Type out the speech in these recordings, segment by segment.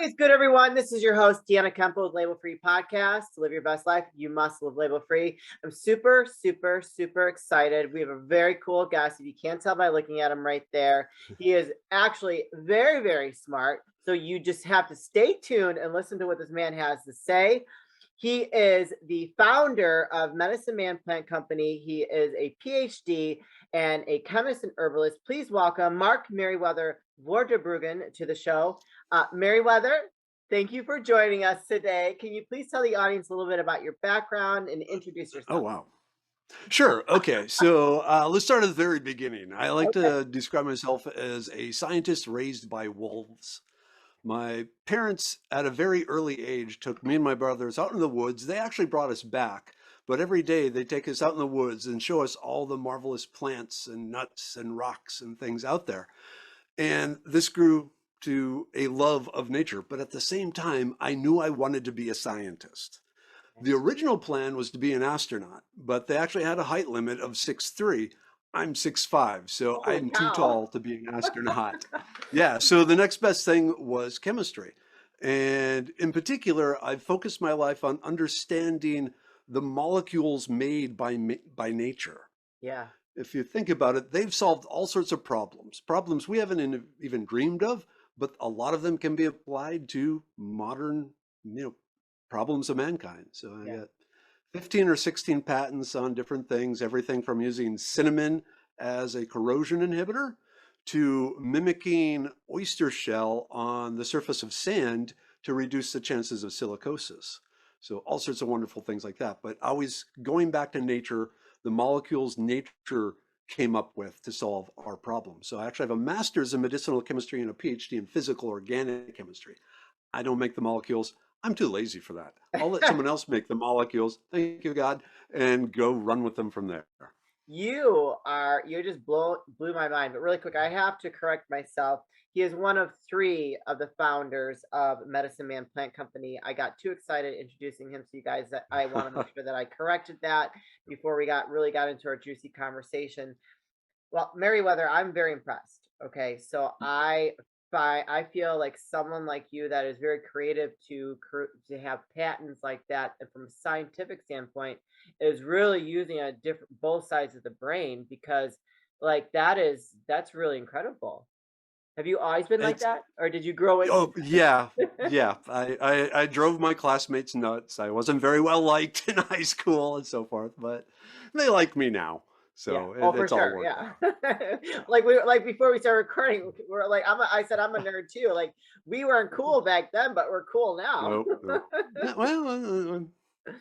It's good, everyone. This is your host, Deanna Kempo with Label Free Podcast. To live your best life, you must live label free. I'm super, super, super excited. We have a very cool guest. If you can't tell by looking at him right there, he is actually very, very smart. So you just have to stay tuned and listen to what this man has to say. He is the founder of Medicine Man Plant Company. He is a Ph.D. and a chemist and herbalist. Please welcome Mark Merriweather Vorderbruggen to the show. Merriweather, thank you for joining us today. Can you please tell the audience a little bit about your background and introduce Oh, yourself? wow. Sure. Okay. So let's start at the very beginning. I like Okay. to describe myself as a scientist raised by wolves. My parents, at a very early age, took me and my brothers out in the woods. They actually brought us back, but every day they take us out in the woods and show us all the marvelous plants and nuts and rocks and things out there. And this grew to a love of nature. But at the same time, I knew I wanted to be a scientist. The original plan was to be an astronaut, but they actually had a height limit of 6'3". I'm 6'5", so Holy I'm too cow. tall to be an astronaut. Yeah, so the next best thing was chemistry. And in particular, I focused my life on understanding the molecules made by nature. Yeah. If you think about it, they've solved all sorts of problems we haven't even dreamed of, but a lot of them can be applied to modern, problems of mankind. So I Yeah. got 15 or 16 patents on different things, everything from using cinnamon as a corrosion inhibitor to mimicking oyster shell on the surface of sand to reduce the chances of silicosis. So all sorts of wonderful things like that. But always going back to nature, the molecules nature came up with to solve our problems. So I actually have a master's in medicinal chemistry and a PhD in physical organic chemistry. I don't make the molecules. I'm too lazy for that. I'll let someone else make the molecules, thank you, God, and go run with them from there. You just blew my mind. But really quick, I have to correct myself. He is one of three of the founders of Medicine Man Plant Company. I got too excited introducing him to you guys that I want to make sure that I corrected that before we got into our juicy conversation. Well, Merriweather, I'm very impressed. Okay, so I feel like someone like you that is very creative to have patents like that, and from a scientific standpoint, is really using a different both sides of the brain because like that's really incredible. Have you always been like Thanks. that, or did you grow into? Oh, yeah, yeah. I drove my classmates nuts. I wasn't very well liked in high school and so forth, but they like me now. Yeah. So Oh, for it's all sure. worked Yeah. out. Yeah. Like before we started recording, we're like I said I'm a nerd too. Like we weren't cool back then, but we're cool now. Nope, nope. Well,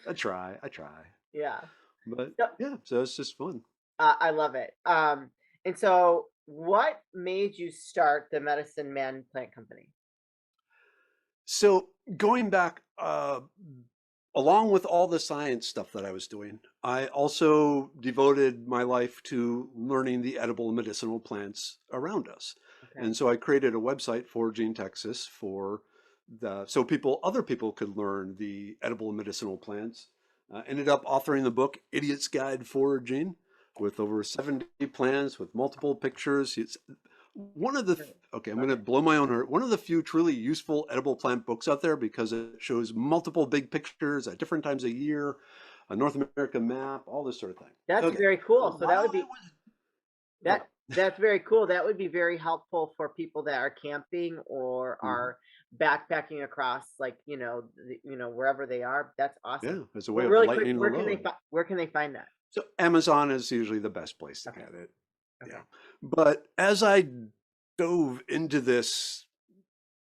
I try. I try. Yeah. But So, yeah, so it's just fun. I love it. And so what made you start the Medicine Man Plant Company? So going back, along with all the science stuff that I was doing, I also devoted my life to learning the edible medicinal plants around us. Okay. And so I created a website for Gene Texas so other people could learn the edible medicinal plants. Ended up authoring the book Idiot's Guide for Gene with over 70 plants with multiple pictures. It's one of the, Great. okay, I'm going to Okay. blow my own horn. One of the few truly useful edible plant books out there because it shows multiple big pictures at different times of year, a North American map, all this sort of thing. That's Okay. very cool. Well, So that would while I be was, go ahead. that's very cool. That would be very helpful for people that are camping or Mhm. are backpacking across like, wherever they are. That's awesome. Yeah, as a way Well, of really quick, lightening the load. where can they find that? So Amazon is usually the best place to Okay. get it. Yeah. Okay. But as I dove into this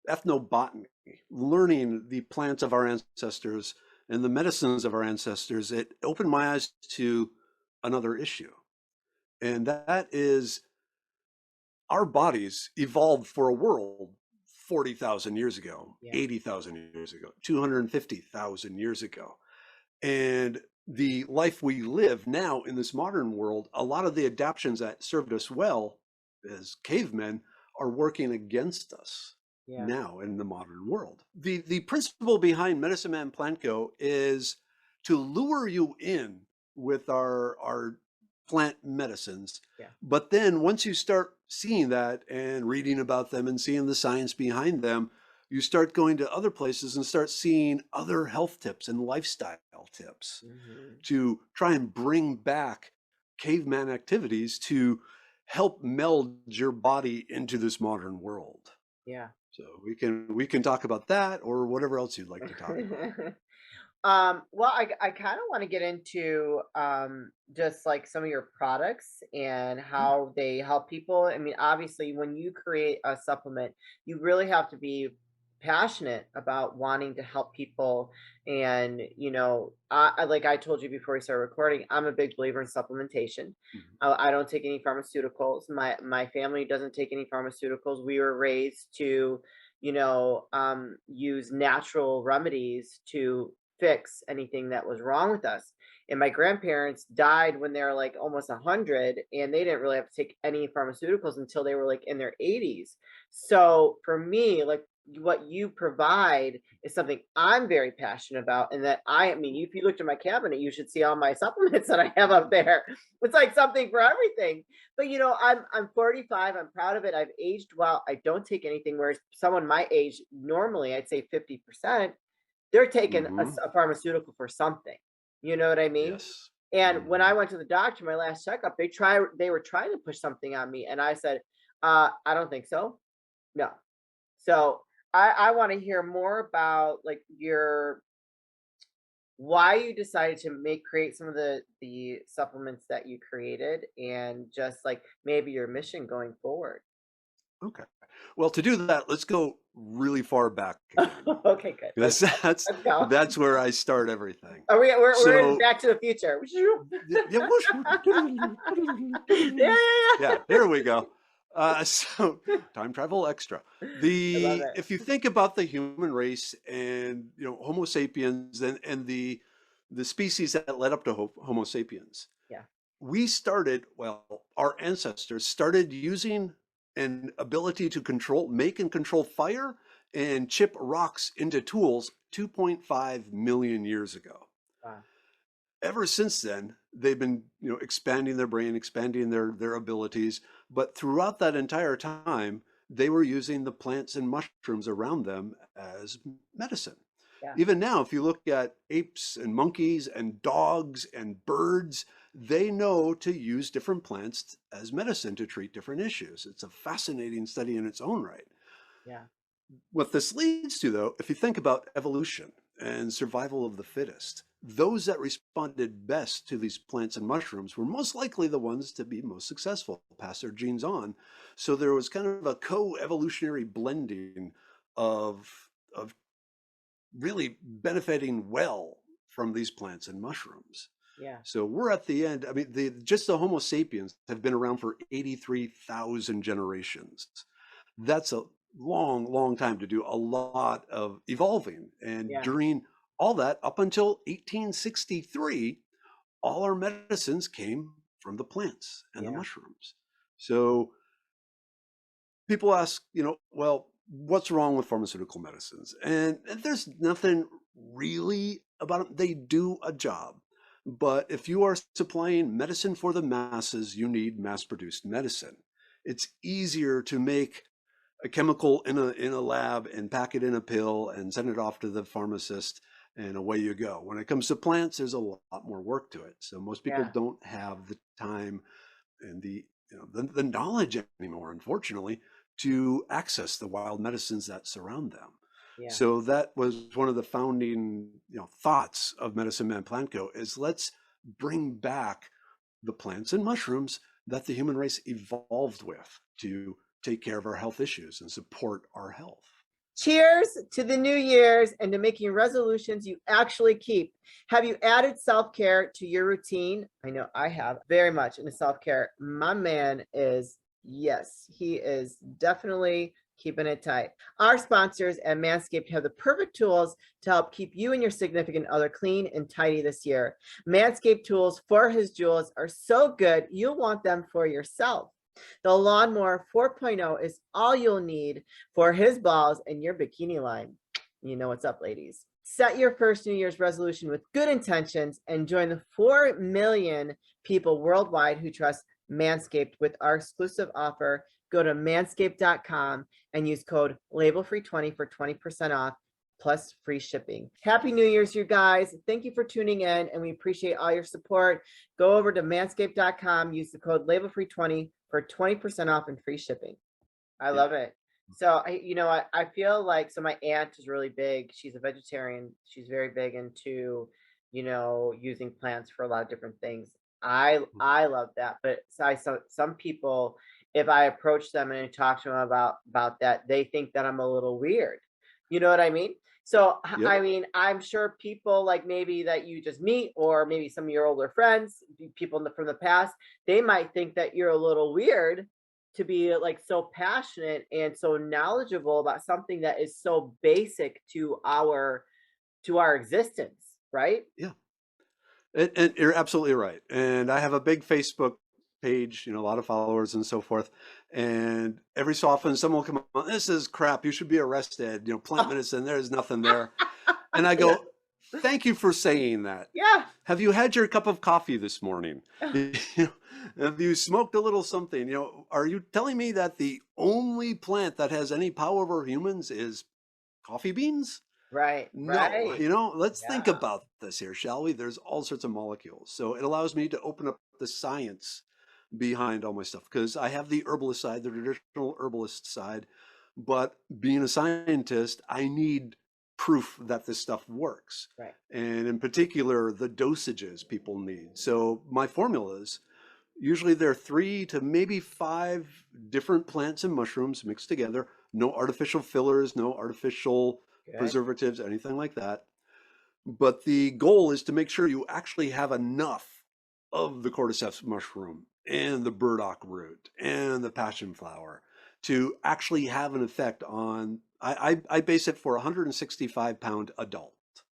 ethnobotany, learning the plants of our ancestors and the medicines of our ancestors, it opened my eyes to another issue. And that is our bodies evolved for a world 40,000 years ago, Yeah. 80,000 years ago, 250,000 years ago. And the life we live now in this modern world, a lot of the adaptations that served us well as cavemen are working against us Yeah. now in the modern world. The principle behind Medicine Man Plant Co is to lure you in with our plant medicines. Yeah. But then once you start seeing that and reading about them and seeing the science behind them, you start going to other places and start seeing other health tips and lifestyle tips Mhm. to try and bring back caveman activities to help meld your body into this modern world. Yeah. So we can talk about that or whatever else you'd like to talk about. Well, I kind of want to get into just like some of your products and Yeah. how they help people. I mean, obviously, when you create a supplement, you really have to be passionate about wanting to help people. And like I told you before we started recording, I'm a big believer in supplementation. Mhm. I don't take any pharmaceuticals. My family doesn't take any pharmaceuticals. We were raised to use natural remedies to fix anything that was wrong with us. And my grandparents died when they were like almost 100, and they didn't really have to take any pharmaceuticals until they were like in their 80s. So for me, like what you provide is something I'm very passionate about. And that I mean, if you looked at my cabinet, you should see all my supplements that I have up there. It's like something for everything. But I'm 45. I'm proud of it. I've aged well. I don't take anything. Whereas someone my age, normally I'd say 50%, they're taking Mhm. a pharmaceutical for something. You know what I mean? Yes. And when I Mhm. went to the doctor, my last checkup, they were trying to push something on me, and I said, I don't think so. No. So I want to hear more about like your why you decided to make create some of the supplements that you created, and just like maybe your mission going forward. Okay. Well, to do that, let's go really far back again. Okay, good. Let's 'Cause go. that's Let's go. that's where I start everything. Are we're in So, Back to the Future. yeah, whoosh. Yeah, yeah, Yeah, there we go. So time travel extra. I love The it. If you think about the human race and Homo sapiens and the species that led up to Homo sapiens, Yeah, we started, well, our ancestors started using an ability to make and control fire and chip rocks into tools 2.5 million years ago. wow. Ever since then, they've been, expanding their brain, expanding their abilities, but throughout that entire time, they were using the plants and mushrooms around them as medicine. Yeah, Even now, if you look at apes and monkeys and dogs and birds, they know to use different plants as medicine to treat different issues. It's a fascinating study in its own right. yeah, What this leads to, though, if you think about evolution and survival of the fittest, those that responded best to these plants and mushrooms were most likely the ones to be most successful, pass their genes on. So there was kind of a co-evolutionary blending of really benefiting well from these plants and mushrooms. yeah, So we're at the end. I mean, just the Homo sapiens have been around for 83,000 generations. That's a long, long time to do a lot of evolving. And yeah, during all that, up until 1863, all our medicines came from the plants and the yeah, mushrooms. So people ask, well, what's wrong with pharmaceutical medicines? And there's nothing really about them. They do a job. But if you are supplying medicine for the masses, you need mass produced medicine. It's easier to make a chemical in a lab and pack it in a pill and send it off to the pharmacist and away you go. When it comes to plants, there's a lot more work to it. So most people yeah, don't have the time and the knowledge anymore, unfortunately, to access the wild medicines that surround them. yeah. So that was one of the founding thoughts of Medicine Man Plant Co. is let's bring back the plants and mushrooms that the human race evolved with to take care of our health issues and support our health. Cheers to the new year's and to making resolutions you actually keep. Have you added self care to your routine? I know I have very much into self care. My man is, yes, he is definitely keeping it tight. Our sponsors at Manscaped have the perfect tools to help keep you and your significant other clean and tidy this year. Manscaped tools for his jewels are so good, you'll want them for yourself. The Lawnmower 4.0 is all you'll need for his balls and your bikini line. You know what's up, ladies. Set your first New Year's resolution with good intentions and join the 4 million people worldwide who trust Manscaped with our exclusive offer go to manscaped.com and use code labelfree20 for 20% off plus free shipping. Happy New Year's, you guys. Thank you for tuning in, and we appreciate all your support. Go over to manscaped.com, use the code labelfree20 for 20% off and free shipping. I Yeah. love it. So I feel like so my aunt is really big. She's a vegetarian. She's very big into, using plants for a lot of different things. I Mhm. I love that. But some people, if I approach them and I talk to them about that, they think that I'm a little weird. You know what I mean? So Yep. I mean, I'm sure people like maybe that you just meet, or maybe some of your older friends, people from the past, they might think that you're a little weird to be like so passionate and so knowledgeable about something that is so basic to our existence, right? Yeah. And you're absolutely right. And I have a big Facebook page, a lot of followers and so forth. And every so often someone will come on, this is crap. You should be arrested. Plant medicine, there's nothing there. And I Yeah, go, thank you for saying that. yeah. Have you had your cup of coffee this morning? Have you smoked a little something? Are you telling me that the only plant that has any power over humans is coffee beans? Right, No, right. let's think Yeah, about this here, shall we? There's all sorts of molecules. So it allows me to open up the science behind all my stuff because I have the herbalist side, the traditional herbalist side. But being a scientist, I need proof that this stuff works. right. And in particular, the dosages people need. So my formulas, usually there are 3 to maybe 5 different plants and mushrooms mixed together. No artificial fillers, no artificial Good. preservatives, anything like that. But the goal is to make sure you actually have enough of the cordyceps mushroom and the burdock root and the passion flower to actually have an effect on. I base it for a 165-pound adult.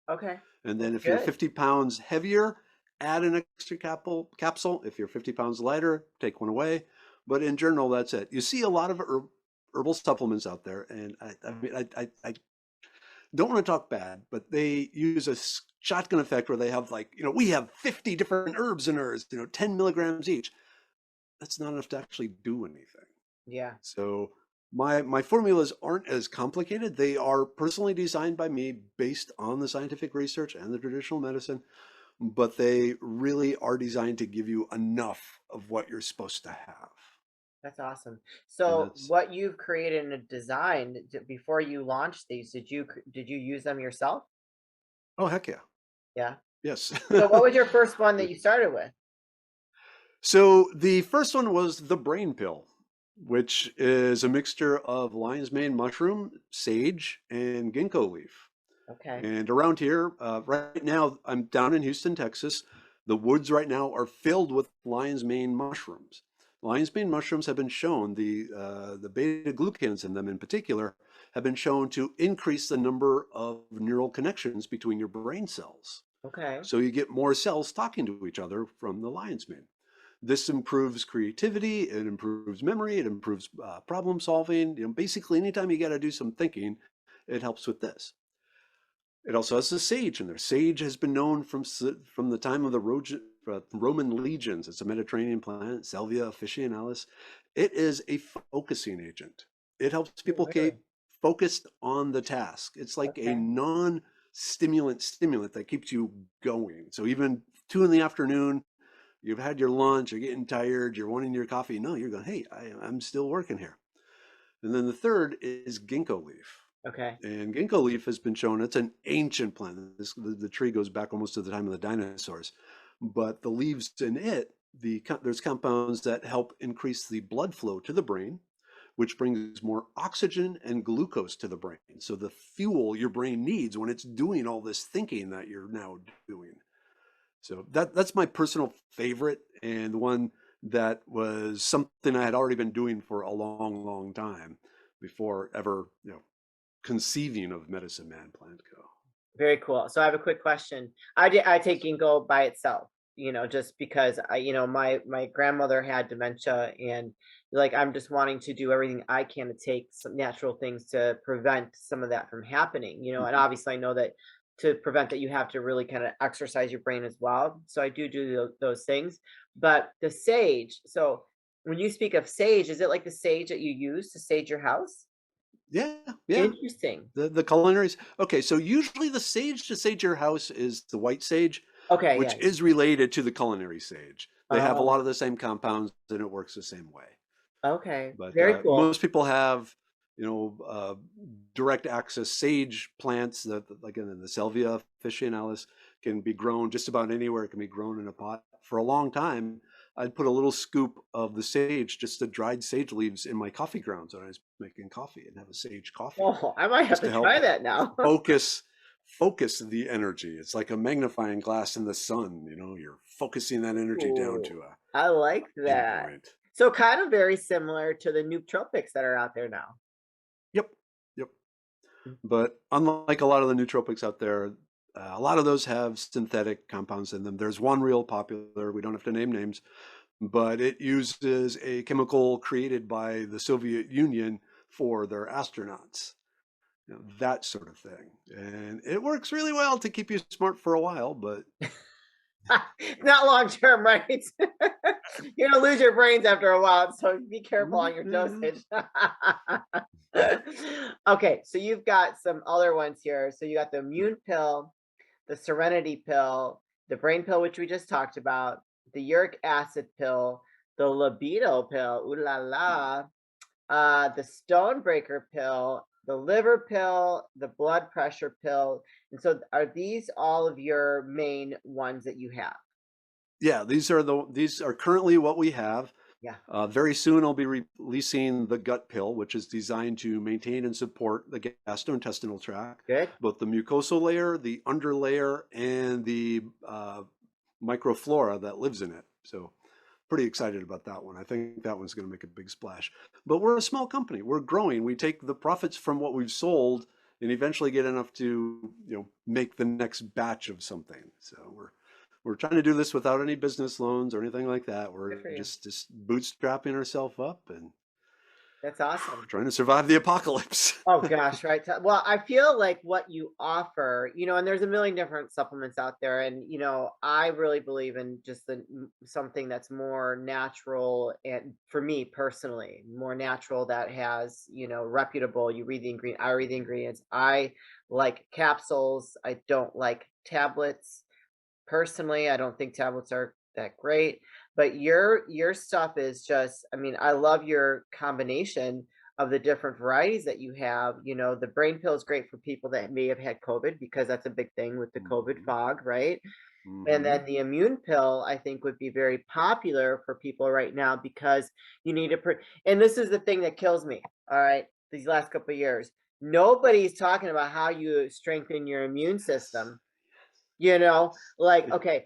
Okay. And then That's if you're good. 50 pounds heavier, add an extra capsule. If you're 50 pounds lighter, take one away. But in general, that's it. You see a lot of herbal supplements out there, and I mean, I don't want to talk bad, but they use a shotgun effect where they have like, we have 50 different herbs in ours, 10 milligrams each. That's not enough to actually do anything. Yeah. So my formulas aren't as complicated. They are personally designed by me based on the scientific research and the traditional medicine, but they really are designed to give you enough of what you're supposed to have. That's awesome. And So that's what you've created and designed before you launched these, did you use them yourself? oh heck yeah. Yeah. Yes. So what was your first one that you started with? So the first one was the brain pill, which is a mixture of lion's mane mushroom, sage, and ginkgo leaf. Okay. And around here, right now, I'm down in Houston, Texas. The woods right now are filled with lion's mane mushrooms. Lion's mane mushrooms have been shown, the beta glucans in them in particular, have been shown to increase the number of neural connections between your brain cells. Okay. So you get more cells talking to each other from the lion's mane. This improves creativity, it improves memory, it improves problem solving. Basically, anytime you got to do some thinking, it helps with this. It also has the sage in there. Sage has been known from the time of the Roman legions. It's a Mediterranean plant, Salvia officinalis. It is a focusing agent. It helps Oh, people really? keep focused on the task. It's like a Okay. non-stimulant that keeps you going. So even 2 in the afternoon, you've had your lunch, you're getting tired, you're wanting your coffee. No, you're going, hey, I'm still working here. And then the third is ginkgo leaf. Okay. And ginkgo leaf has been shown, it's an ancient plant. The tree goes back almost to the time of the dinosaurs. But the leaves in it, there's compounds that help increase the blood flow to the brain, which brings more oxygen and glucose to the brain. So the fuel your brain needs when it's doing all this thinking that you're now doing. So that's my personal favorite, and the one that was something I had already been doing for a long, long time before ever, conceiving of Medicine Man Plant Co. Very cool. So I have a quick question. I take ginkgo by itself, just because my grandmother had dementia, and like I'm just wanting to do everything I can to take some natural things to prevent some of that from happening, and Mhm. obviously I know that to prevent that you have to really kind of exercise your brain as well. So I do those things. But the sage, so When you speak of sage, is it like the sage that you use to sage your house? Yeah, yeah. Interesting. The culinaries. Okay, so usually the sage to sage your house is the white sage, Okay, yeah. which is related to the culinary sage. They have a lot of Oh, the same compounds and it works the same way. okay. But Very cool. most people have, you know, direct access sage plants that, like in the Salvia officinalis, can be grown just about anywhere. It can be grown in a pot. For a long time, I'd put a little scoop of the sage, just the dried sage leaves, in my coffee grounds when I was making coffee, and have a sage coffee, Oh, I might have just to to help try that now. focus focus the energy. It's like a magnifying glass in the sun. You know, you're focusing that energy down Ooh, to a I like that. pinpoint. So kind of very similar to the nootropics that are out there now. Yep. Yep. But unlike a lot of the nootropics out there, a lot of those have synthetic compounds in them. There's one real popular, we don't have to name names, but it uses a chemical created by the Soviet Union for their astronauts. You know, that sort of thing. And it works really well to keep you smart for a while, but Not long term, right? You're gonna lose your brains after a while, so be careful on your mhm. dosage. Okay, so you've got some other ones here. So you got the immune pill, the serenity pill, the brain pill, which we just talked about, the uric acid pill, the libido pill, ooh la la, the stonebreaker pill, the liver pill, the blood pressure pill. And so are these all of your main ones that you have? Yeah, these are currently what we have. Yeah, Very soon, I'll be releasing the gut pill, which is designed to maintain and support the gastrointestinal tract, good. both the mucosal layer, the underlayer, and the microflora that lives in it. So, pretty excited about that one. I think that one's going to make a big splash. But we're a small company. We're growing. We take the profits from what we've sold and eventually get enough to, make the next batch of something. So we're trying to do this without any business loans or anything like that. Good We're for you. just bootstrapping ourselves up and That's awesome. trying to survive the apocalypse. Oh gosh, right. Well, I feel like what you offer, and there's a million different supplements out there, and I really believe in just something that's more natural, and for me personally, more natural that has, reputable. You read the ingredient, I read the ingredients. I like capsules. I don't like tablets. Personally, I don't think tablets are that great, but your stuff is just, I mean, I love your combination of the different varieties that you have. The brain pill is great for people that may have had COVID because that's a big thing with the COVID hmm fog, right? And hmm then the immune pill, I think, would be very popular for people right now because you need to, and this is the thing that kills me, all right, these last couple of years. Nobody's talking about how you strengthen your immune Yes. system. Like, okay,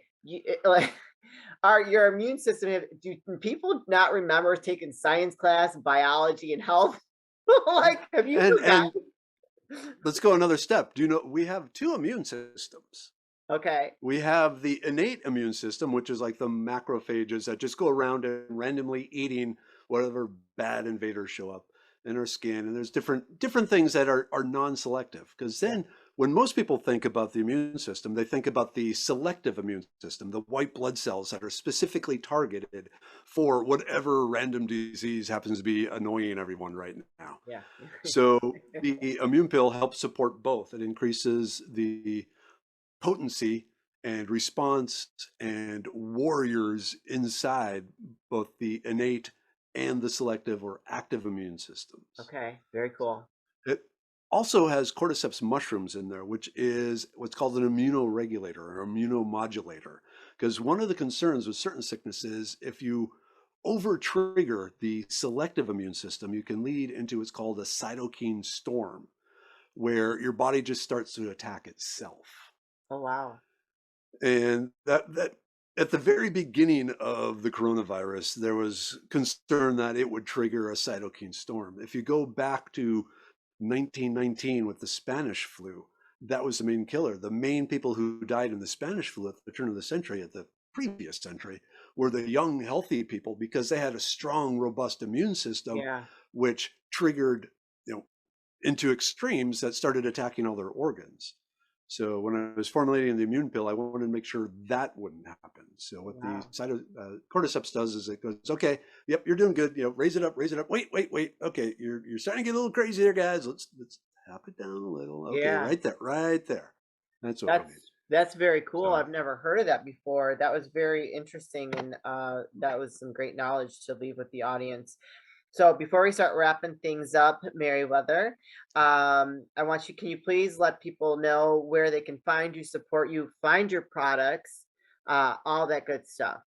like, your immune system, do people not remember taking science class, biology, and health? Like, have you And forgotten? let's go another step. Do you know we have two immune systems? Okay, We have the innate immune system, which is like the macrophages that just go around and randomly eating whatever bad invaders show up in our skin. And there's different things that are non-selective. Because yeah, then when most people think about the immune system, they think about the selective immune system, the white blood cells that are specifically targeted for whatever random disease happens to be annoying everyone right now. yeah. So the immune pill helps support both. It increases the potency and response and warriors inside both the innate and the selective or active immune systems. Okay, very cool. It also has cordyceps mushrooms in there, which is what's called an immunoregulator or immunomodulator. Because one of the concerns with certain sicknesses, if you over trigger the selective immune system, you can lead into what's called a cytokine storm, where your body just starts to attack itself. Oh wow. And that at the very beginning of the coronavirus, there was concern that it would trigger a cytokine storm. If you go back to 1919 with the Spanish flu, that was the main killer. The main people who died in the Spanish flu at the turn of the century, at the previous century, were the young, healthy people because they had a strong, robust immune system, Yeah. which triggered, into extremes that started attacking all their organs. So when I was formulating the immune pill, I wanted to make sure that wouldn't happen. So what the Wow. cordyceps does is it goes, okay, yep, you're doing good. You know, raise it up, raise it up. Wait, wait, wait. Okay, you're starting to get a little crazy there, guys. Let's tap it down a little. Okay, Yeah. right there, right there. That's what we That's need. that's very cool. So I've never heard of that before. That was very interesting, and that was some great knowledge to leave with the audience. So before we start wrapping things up, Merriweather, I want you. Can you please let people know where they can find you, support you, find your products, all that good stuff?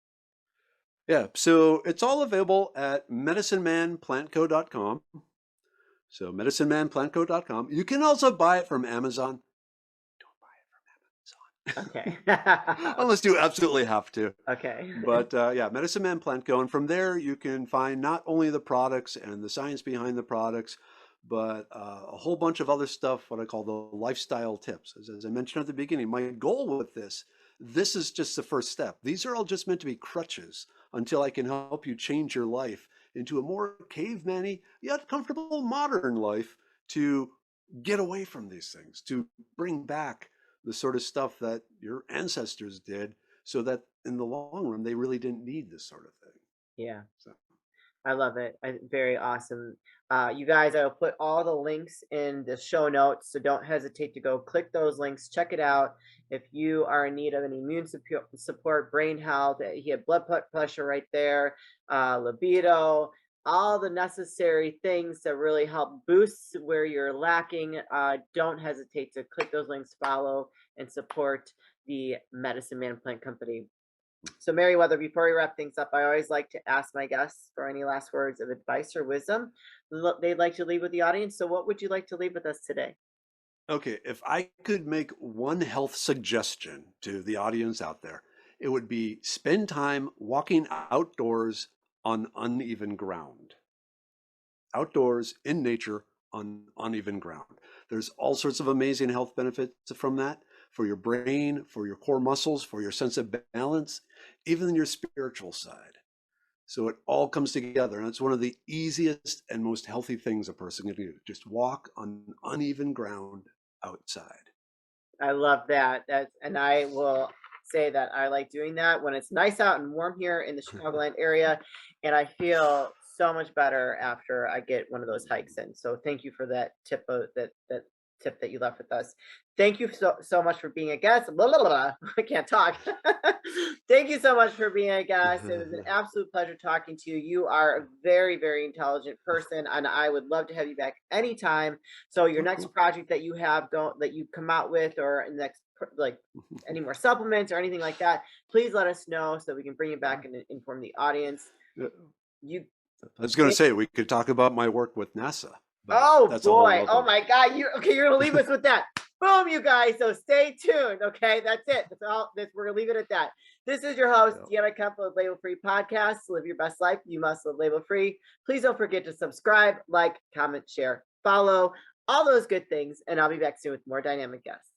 yeah, so it's all available at medicinemanplantco.com. So medicinemanplantco.com. You can also buy it from Amazon. Don't buy it from Okay. Amazon. Unless you absolutely have to. Okay. But yeah, Medicine Man Plant Go. And from there, you can find not only the products and the science behind the products, but a whole bunch of other stuff, what I call the lifestyle tips. As I mentioned at the beginning, my goal with this is just the first step. These are all just meant to be crutches until I can help you change your life into a more caveman-y, yet comfortable modern life to get away from these things, to bring back the sort of stuff that your ancestors did so that in the long run, they really didn't need this sort of thing. Yeah. So, I love it. Very awesome. You guys, I will put all the links in the show notes, so don't hesitate to go click those links, check it out. If you are in need of any immune support, brain health, he had pressure right there, libido, all the necessary things to really help boost where you're lacking. Don't hesitate to click those links, follow, and support the Medicine Man Plant Company. So, Merriweather, before we wrap things up, I always like to ask my guests for any last words of advice or wisdom they'd like to leave with the audience. So, what would you like to leave with us today? okay, if I could make one health suggestion to the audience out there, it would be spend time walking outdoors on uneven ground. Outdoors in nature on uneven ground. There's all sorts of amazing health benefits from that for your brain, for your core muscles, for your sense of balance, even your spiritual side. So it all comes together, and it's one of the easiest and most healthy things a person can do. Just walk on uneven ground outside. I love that. And I will say that I like doing that when it's nice out and warm here in the Chicagoland area, and I feel so much better after I get one of those hikes in. So thank you for that tip that tip that you left with us. Thank you so much for being a guest. Blah, blah, blah. I can't talk. Thank you so much for being a guest. It was an absolute pleasure talking to you. You are a very intelligent person, and I would love to have you back anytime. So your Oh, next cool. project that you have go that you come out with, or next like any more supplements or anything like that, please let us know so we can bring you back and inform the audience. Yeah. You, I was going to say we could talk about my work with NASA, but oh that's a whole boy, oh other. my God, you okay? You're gonna leave us with that. Boom, you guys. So stay tuned. Okay, that's it. That's all. We're gonna leave it at that. This is your host, Yeah. Deanna Kemp of Label Free Podcast. Live your best life. You must live label free. Please don't forget to subscribe, like, comment, share, follow, all those good things, and I'll be back soon with more dynamic guests.